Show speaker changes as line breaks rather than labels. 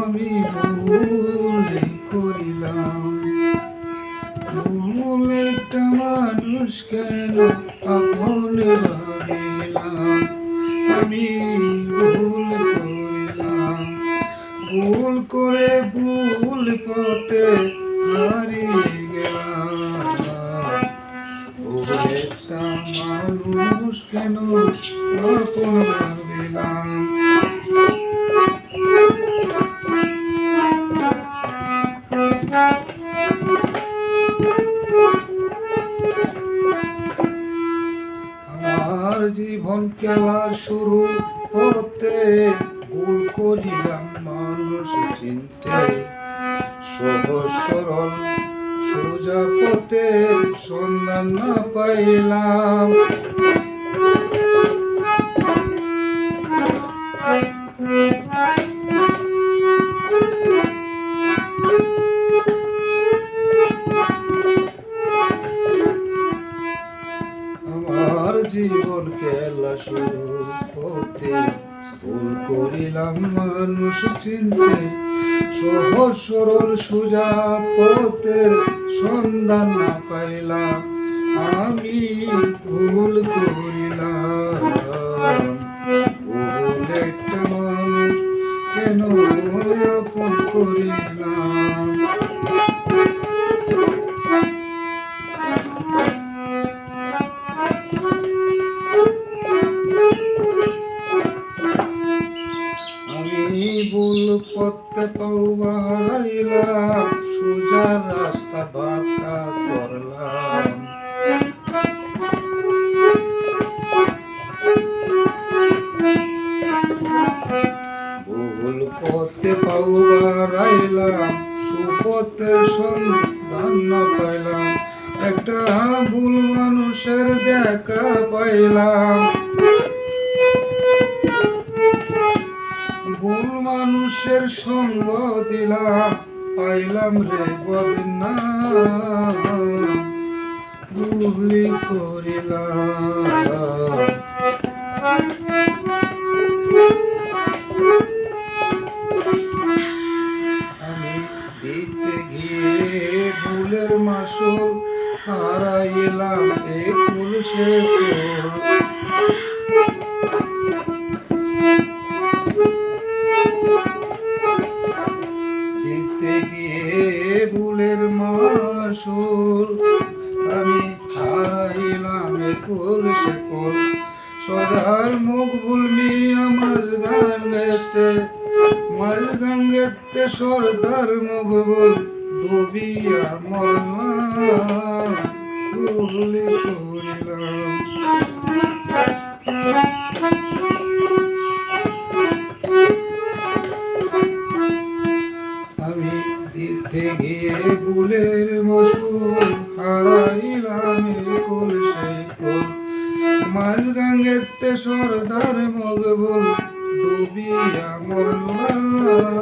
আমি ভুল করিলাম, ভুল একটা মানুষ কেন আপন ভাবিলাম। আমি ভুল করিলাম, ভুল করে ভুল পথে হারিয়ে গেলাম। ভুল একটা মানুষ কেন আপন ভাবিলাম। আমার জীবন খেলার শুরু হতে ভুল করিলাম মানুষ চিনতে। সহজ সরল সোজা পথের সন্ধান না পাইলাম। আমার জীবন খেলা শুরু হতে ভুল করিলাম মানুষ চিনতে। সহজ সরল সোজা পথের সন্ধান না পাইলাম। আমি ভুল করিলাম, ভুল একটা মানুষ কেন আপন করিলাম। আমি ভুল পথে পাও বাড়াইলাম, সোজা রাস্তা বাঁকা করলাম। ভুল পথে পাও বাড়াইলাম, সুপথের সন্ধান না পাইলাম। একটা ভুল মানুষের দেখা পাইলাম। ভুল মানুষের সঙ্গ দিলাম, পাইলাম রে বদনাম। ভুলি করিলাম, আমি দিতে গিয়ে ভুলের মাসুল হারাইলাম একুল সেকুল। দিতে গিয়ে ভুলের মাসুল আমি হারাইলাম একুল সেকুল। সর্দার মকবুল মিয়া মাঝ গাঙ্গেতে সর্দার মকবুল ডুবিয়া মরলাম। ভুলি করিলাম, আমি দিতে গিয়ে ভুলের মাসুল হারাইলাম একুল সেকুল। মাঝ গাঙ্গেতে সর্দার মকবুল ডুবিয়া মরলাম।